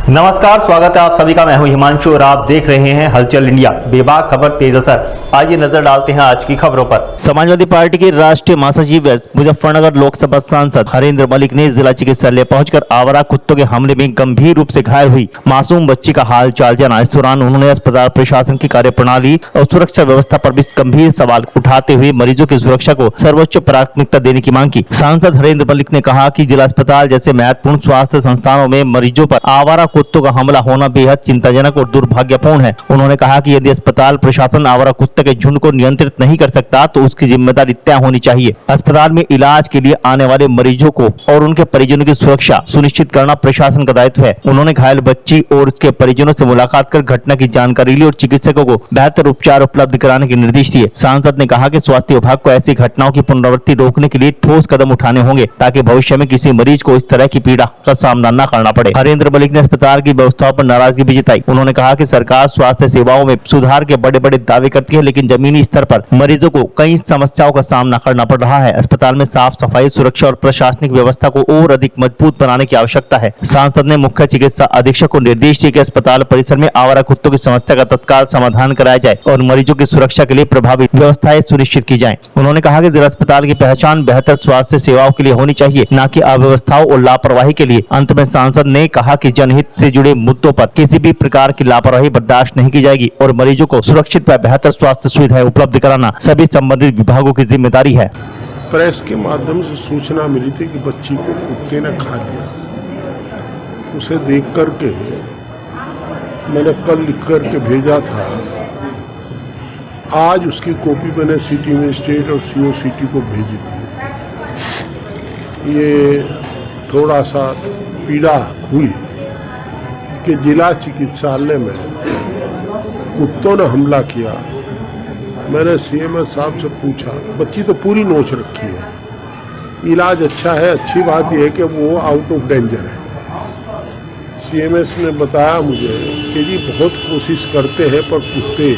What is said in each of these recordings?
नमस्कार, स्वागत है आप सभी का। मैं हूं हिमांशु और आप देख रहे हैं हलचल इंडिया। बेबाक खबर तेज असर। आइए नजर डालते हैं आज की खबरों पर। समाजवादी पार्टी के राष्ट्रीय महासचिव मुजफ्फरनगर लोकसभा सांसद हरेंद्र मलिक ने जिला चिकित्सालय पहुंचकर आवारा कुत्तों के हमले में गंभीर रूप से घायल हुई मासूम बच्ची का हाल चाल जाना। इस दौरान उन्होंने अस्पताल प्रशासन की कार्यप्रणाली और सुरक्षा व्यवस्था पर भी गंभीर सवाल उठाते हुए मरीजों की सुरक्षा को सर्वोच्च प्राथमिकता देने की मांग की। सांसद हरेंद्र मलिक ने कहा कि जिला अस्पताल जैसे महत्वपूर्ण स्वास्थ्य संस्थानों में मरीजों पर आवारा कुत्तों का हमला होना बेहद चिंताजनक और दुर्भाग्यपूर्ण है। उन्होंने कहा कि यदि अस्पताल प्रशासन आवारा कुत्ते के झुंड को नियंत्रित नहीं कर सकता तो उसकी जिम्मेदारी तय होनी चाहिए। अस्पताल में इलाज के लिए आने वाले मरीजों को और उनके परिजनों की सुरक्षा सुनिश्चित करना प्रशासन का दायित्व है। उन्होंने घायल बच्ची और उसके परिजनों से मुलाकात कर घटना की जानकारी ली और चिकित्सकों को बेहतर उपचार उपलब्ध कराने के निर्देश दिए। सांसद ने कहा कि स्वास्थ्य विभाग को ऐसी घटनाओं की पुनरावृत्ति रोकने के लिए ठोस कदम उठाने होंगे ताकि भविष्य में किसी मरीज को इस तरह की पीड़ा का सामना न करना पड़े। हरेंद्र मलिक ने अस्पताल की व्यवस्थाओं पर नाराजगी भी जताई। उन्होंने कहा कि सरकार स्वास्थ्य सेवाओं में सुधार के बड़े बड़े दावे करती है, लेकिन जमीनी स्तर पर मरीजों को कई समस्याओं का सामना करना पड़ रहा है। अस्पताल में साफ सफाई, सुरक्षा और प्रशासनिक व्यवस्था को और अधिक मजबूत बनाने की आवश्यकता है। सांसद ने मुख्य चिकित्सा अधीक्षक को निर्देश दिए कि अस्पताल परिसर में आवारा कुत्तों की समस्या का तत्काल समाधान कराया जाए और मरीजों की सुरक्षा के लिए प्रभावी व्यवस्थाएं सुनिश्चित की जाएं। उन्होंने कहा कि जिला अस्पताल की पहचान बेहतर स्वास्थ्य सेवाओं के लिए होनी चाहिए, न कि अव्यवस्थाओं और लापरवाही के लिए। अंत में सांसद ने कहा कि जनहित से जुड़े मुद्दों पर किसी भी प्रकार की लापरवाही बर्दाश्त नहीं की जाएगी और मरीजों को सुरक्षित व बेहतर स्वास्थ्य सुविधाएं उपलब्ध कराना सभी संबंधित विभागों की जिम्मेदारी है। प्रेस के माध्यम से सूचना मिली थी कि बच्ची को कुत्ते ने खा लिया। उसे देख करके मैंने कल लिख करके भेजा था। आज उसकी कॉपी मैंने सिटी मजिस्ट्रेट और सीओ सिटी को भेजी थी। ये थोड़ा सा पीड़ा हुई कि जिला चिकित्सालय में कुत्तों ने हमला किया। मैंने सीएमएस साहब से पूछा, बच्ची तो पूरी नोच रखी है, इलाज अच्छा है, अच्छी बात यह है कि वो आउट ऑफ डेंजर है। सीएमएस ने बताया मुझे कि जी बहुत कोशिश करते हैं पर कुत्ते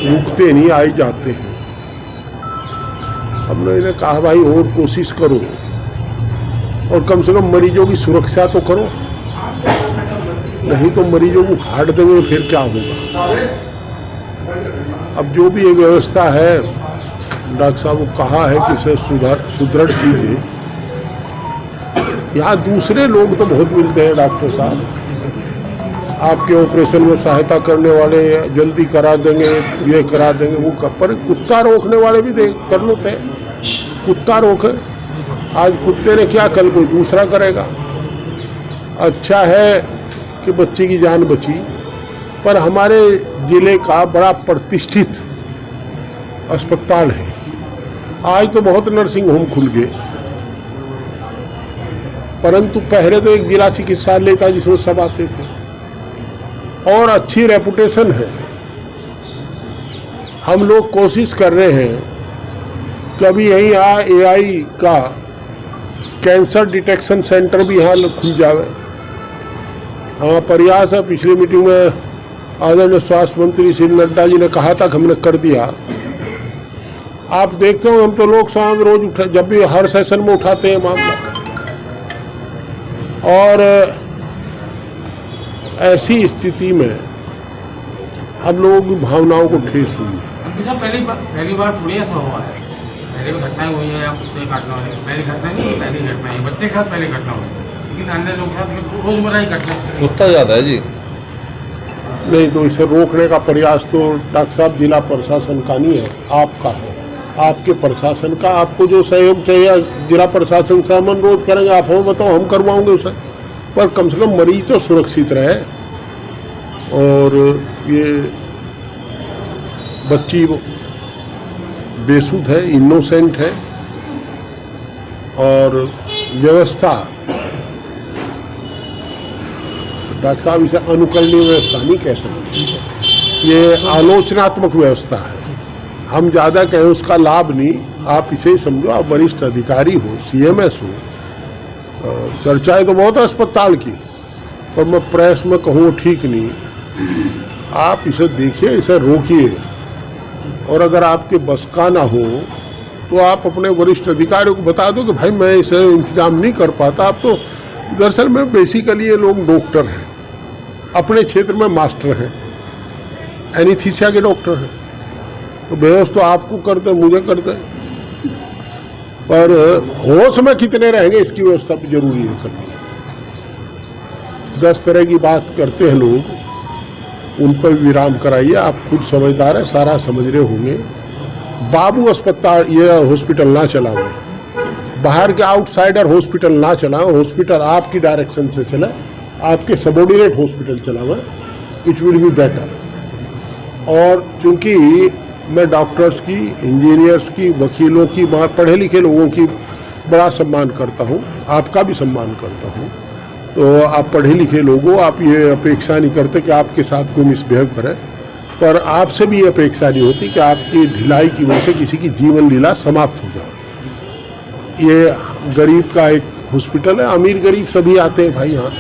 रुकते नहीं, आ जाते हैं। अब मैंने कहा भाई और कोशिश करो और कम से कम मरीजों की सुरक्षा तो करो, नहीं तो मरीजों को हार्ट देंगे फिर क्या होगा। अब जो भी ये व्यवस्था है, डॉक्टर साहब को कहा है कि इसे सुदृढ़ कीजिए। यहाँ दूसरे लोग तो बहुत मिलते हैं डॉक्टर साहब, आपके ऑपरेशन में सहायता करने वाले, जल्दी करा देंगे, ये करा देंगे, वो कर, पर कुत्ता रोकने वाले भी कर लो तय। कुत्ता रोके, आज कुत्ते ने क्या, कल कोई दूसरा करेगा। अच्छा है कि बच्ची की जान बची, पर हमारे जिले का बड़ा प्रतिष्ठित अस्पताल है। आज तो बहुत नर्सिंग होम खुल गए, परंतु पहले तो एक जिला चिकित्सालय था जिसमें सब आते थे और अच्छी रेपुटेशन है। हम लोग कोशिश कर रहे हैं कि अभी यहीं एआई का कैंसर डिटेक्शन सेंटर भी यहाँ खुल जावे। हाँ, प्रयास है। पिछली मीटिंग में आदरणीय स्वास्थ्य मंत्री श्री नड्डा जी ने कहा था कि हमने कर दिया। आप देखते हो, हम तो लोग सांग रोज जब भी हर सेशन में उठाते हैं मामला, और ऐसी स्थिति में हम लोगों की भावनाओं को ठेस हुई। पहली बार थोड़ी ऐसा हुआ है, पहले भी घटनाएं हुई है, उससे काटना है, पहली घटना नहीं, पहली घटना है, बच्चे के साथ पहले घटना हुई, लेकिन अन्य लोग के साथ रोजमर्रा ही घटना कुत्ता ज्यादा है जी। नहीं तो इसे रोकने का प्रयास तो डॉक्टर साहब जिला प्रशासन का नहीं है, आपका है, आपके प्रशासन का। आपको जो सहयोग चाहिए जिला प्रशासन से हम अनुरोध करेंगे, आप हो बताओ, हम करवाओगे उसे, पर कम से कम मरीज तो सुरक्षित रहे। और ये बच्ची बेसुध है, इनोसेंट है, और व्यवस्था डॉक्टर साहब इसे अनुकरणीय व्यवस्था नहीं कह सकते, ये आलोचनात्मक व्यवस्था है। हम ज़्यादा कहें उसका लाभ नहीं, आप इसे ही समझो, आप वरिष्ठ अधिकारी हो, सीएमएस हो। चर्चाएं तो बहुत है अस्पताल की, पर मैं प्रेस में कहूँ ठीक नहीं। आप इसे देखिए, इसे रोकिए, और अगर आपके बस का ना हो तो आप अपने वरिष्ठ अधिकारियों को बता दो कि भाई मैं इसे इंतजाम नहीं कर पाता। आप तो दरअसल में बेसिकली ये लोग डॉक्टर हैं, अपने क्षेत्र में मास्टर हैं, एनीस्थीसिया के डॉक्टर हैं, तो बेहोश तो आपको करते हैं, मुझे करते हैं, पर होश में कितने रहेंगे इसकी व्यवस्था भी जरूरी है करनी। 10 तरह की बात करते हैं लोग, उन पर विराम कराइए। आप खुद समझदार हैं, सारा समझ रहे होंगे। बाबू अस्पताल ये हॉस्पिटल ना चलाओ, बाहर के आउटसाइडर हॉस्पिटल ना चलाओ, हॉस्पिटल आपकी डायरेक्शन से चले, आपके सबॉर्डिनेट हॉस्पिटल चलाओ, इट विल बी बेटर। और चूंकि मैं डॉक्टर्स की, इंजीनियर्स की, वकीलों की, पढ़े लिखे लोगों की बड़ा सम्मान करता हूँ, आपका भी सम्मान करता हूँ, तो आप पढ़े लिखे लोगों, आप ये अपेक्षा नहीं करते कि आपके साथ कोई मिसबिहेव करे, पर आपसे भी ये अपेक्षा नहीं होती कि आपकी ढिलाई की वजह से किसी की जीवन लीला समाप्त हो जाए। ये गरीब का एक हॉस्पिटल है, अमीर गरीब सभी आते हैं भाई यहाँ,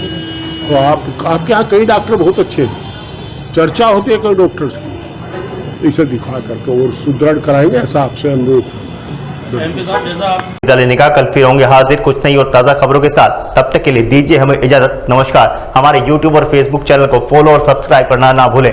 तो आपके यहाँ कई डॉक्टर बहुत अच्छे हैं, चर्चा होती है कई डॉक्टर्स की, इसे दिखा करके और सुदृढ़ कराएंगे, ऐसा आपसे अनुरोध। विदा लेने का कल फिर होंगे हाजिर कुछ नई और ताज़ा खबरों के साथ। तब तक के लिए दीजिए हमें इजाजत। नमस्कार। हमारे YouTube और Facebook चैनल को फॉलो और सब्सक्राइब करना ना भूलें।